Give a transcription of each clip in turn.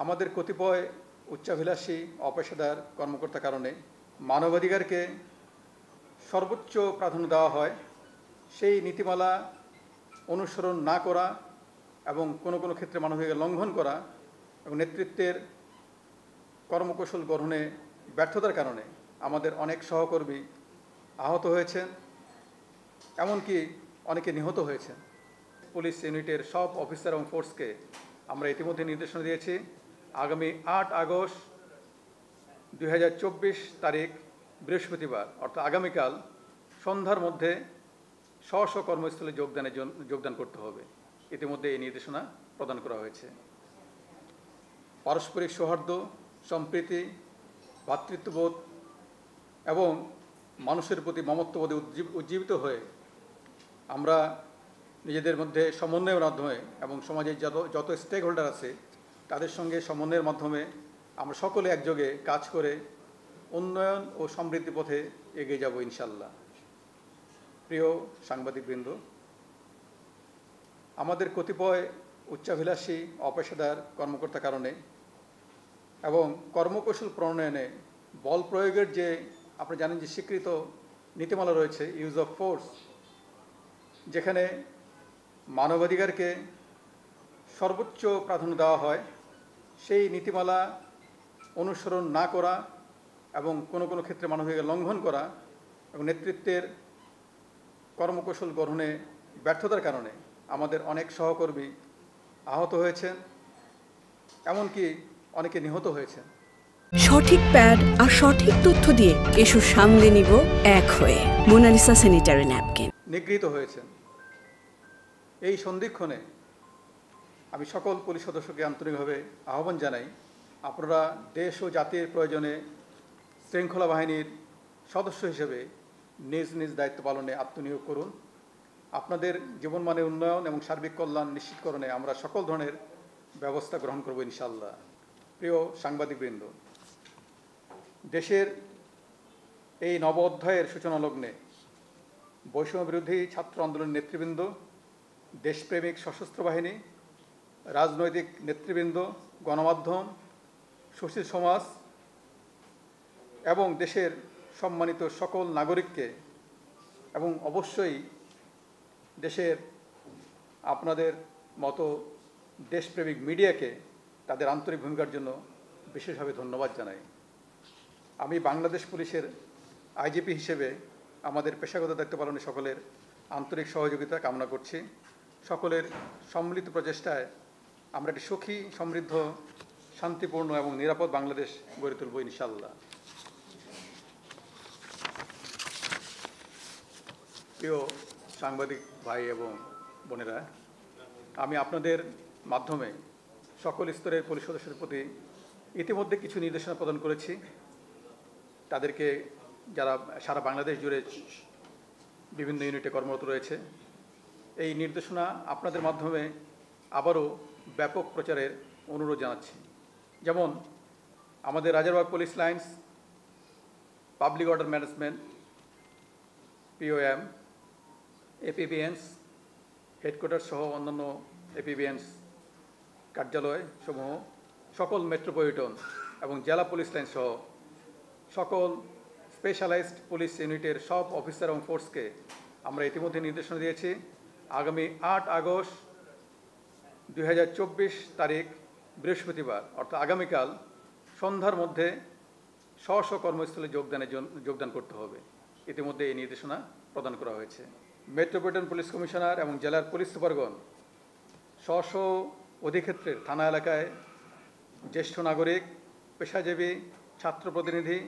আমাদের কতিপয় উচ্চাভিলাষী অপেশাদার কর্মকর্তার কারণে মানবাধিকারকে সর্বোচ্চ প্রাধান্য দেওয়া হয়, সেই নীতিমালা অনুসরণ না করা এবং কোনো কোনো ক্ষেত্রে মানবাধিকার লঙ্ঘন করা এবং নেতৃত্বের কর্মকৌশল গ্রহণে ব্যর্থতার কারণে আমাদের অনেক সহকর্মী আহত হয়েছেন, এমনকি অনেকে নিহত হয়েছেন। পুলিশ ইউনিটের সব অফিসার এবং ফোর্সকে আমরা ইতিমধ্যে নির্দেশনা দিয়েছি, আগামী 8 আগস্ট 2024 তারিখ বৃহস্পতিবার অর্থাৎ আগামীকাল সন্ধ্যার মধ্যে স্ব কর্মস্থলে যোগদান করতে হবে। ইতিমধ্যে এই নির্দেশনা প্রদান করা হয়েছে। পারস্পরিক সৌহার্দ্য, সম্প্রীতি, ভ্রাতৃত্ববোধ এবং মানুষের প্রতি মমত্ববোধে উজ্জীবিত হয়ে আমরা নিজেদের মধ্যে সমন্বয়ের মাধ্যমে এবং সমাজের যত স্টেক হোল্ডার আছে তাদের সঙ্গে সমন্বয়ের মাধ্যমে আমরা সকলে একযোগে কাজ করে উন্নয়ন ও সমৃদ্ধি পথে এগিয়ে যাব ইনশাল্লাহ। প্রিয় সাংবাদিকবৃন্দ, আমাদের কতিপয় উচ্চাভিলাষী অপেশাদার কর্মকর্তার কারণে এবং কর্মকৌশল প্রণয়নে বল প্রয়োগের যে আপনি জানেন যে স্বীকৃত নীতিমালা রয়েছে, ইউজ অফ ফোর্স, যেখানে মানবাধিকারকে সর্বোচ্চ প্রাধান্য দেওয়া হয়, সেই নীতিমালা অনুসরণ না করা এবং কোনো কোনো ক্ষেত্রে মানবাধিকার লঙ্ঘন করা এবং নেতৃত্বের কর্মকৌশল গ্রহণে ব্যর্থতার কারণে আমাদের অনেক সহকর্মী আহত হয়েছেন, এমনকি অনেকে নিহত হয়েছেন। সঠিক প্যাড আর সঠিক তথ্য দিয়ে এসব সামলে নিব এক হয়ে। মোনালিসা স্যানিটারি ন্যাপকিন নিগৃহীত হয়েছেন। এই সন্ধিক্ষণে আমি সকল পুলিশ সদস্যকে আন্তরিকভাবে আহ্বান জানাই, আপনারা দেশ ও জাতির প্রয়োজনে শৃঙ্খলা বাহিনীর সদস্য হিসেবে নিজ নিজ দায়িত্ব পালনে আত্মনিয়োগ করুন। আপনাদের জীবনমানের উন্নয়ন এবং সার্বিক কল্যাণ নিশ্চিতকরণে আমরা সকল ধরনের ব্যবস্থা গ্রহণ করব ইনশাআল্লাহ। প্রিয় সাংবাদিকবৃন্দ, দেশের এই নব অধ্যায়ের সূচনা লগ্নে বৈষম্য বিরোধী ছাত্র আন্দোলনের নেতৃবৃন্দ, দেশপ্রেমিক সশস্ত্র বাহিনী, রাজনৈতিক নেতৃবৃন্দ, গণমাধ্যম, সুশীল সমাজ এবং দেশের সম্মানিত সকল নাগরিককে এবং অবশ্যই দেশের আপনাদের মতো দেশপ্রেমিক মিডিয়াকে তাদের আন্তরিক ভূমিকার জন্য বিশেষভাবে ধন্যবাদ জানাই। আমি বাংলাদেশ পুলিশের আইজিপি হিসেবে আমাদের পেশাগত দায়িত্ব পালনে সকলের আন্তরিক সহযোগিতা কামনা করছি। সকলের সম্মিলিত প্রচেষ্টায় আমরা একটি সুখী, সমৃদ্ধ, শান্তিপূর্ণ এবং নিরাপদ বাংলাদেশ গড়ে তুলব ইনশাআল্লাহ। প্রিয় সাংবাদিক ভাই এবং বোনেরা, আমি আপনাদের মাধ্যমে সকল স্তরের পুলিশ সদস্যদের প্রতি ইতিমধ্যে কিছু নির্দেশনা প্রদান করেছি। তাদেরকে যারা সারা বাংলাদেশ জুড়ে বিভিন্ন ইউনিটে কর্মরত রয়েছে, এই নির্দেশনা আপনাদের মাধ্যমে আবারও ব্যাপক প্রচারের অনুরোধ জানাচ্ছি। যেমন আমাদের Rajarbagh police lines, public order management, POM, APBNs headquarter সহ অন্যান্য এপিবিএনস কার্যালয় সমূহ, সকল মেট্রোপলিটন এবং জেলা পুলিশ লাইন সহ সকল স্পেশালাইজড পুলিশ ইউনিটের সব অফিসার এবং ফোর্সকে আমরা ইতিমধ্যে নির্দেশনা দিয়েছি, আগামী 8 আগস্ট 2024 তারিখ বৃহস্পতিবার অর্থাৎ আগামীকাল সন্ধ্যার মধ্যে স্ব কর্মস্থলে যোগদান করতে হবে। ইতিমধ্যে এই নির্দেশনা প্রদান করা হয়েছে। মেট্রোপলিটন পুলিশ কমিশনার এবং জেলার পুলিশ সুপারগণ স্ব অধিক্ষেত্রের থানা এলাকায় জ্যেষ্ঠ নাগরিক, পেশাজীবী, ছাত্র প্রতিনিধি,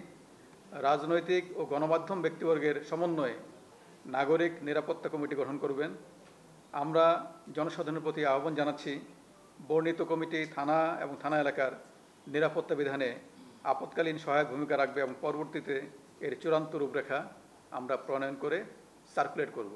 রাজনৈতিক ও গণমাধ্যম ব্যক্তিবর্গের সমন্বয়ে নাগরিক নিরাপত্তা কমিটি গঠন করবেন। আমরা জনসাধারণের প্রতি আহ্বান জানাচ্ছি, বর্ণিত কমিটি থানা এবং থানা এলাকার নিরাপত্তা বিধানে আপৎকালীন সহায়ক ভূমিকা রাখবে এবং পরবর্তীতে এর চূড়ান্ত রূপরেখা আমরা প্রণয়ন করে সার্কুলেট করব।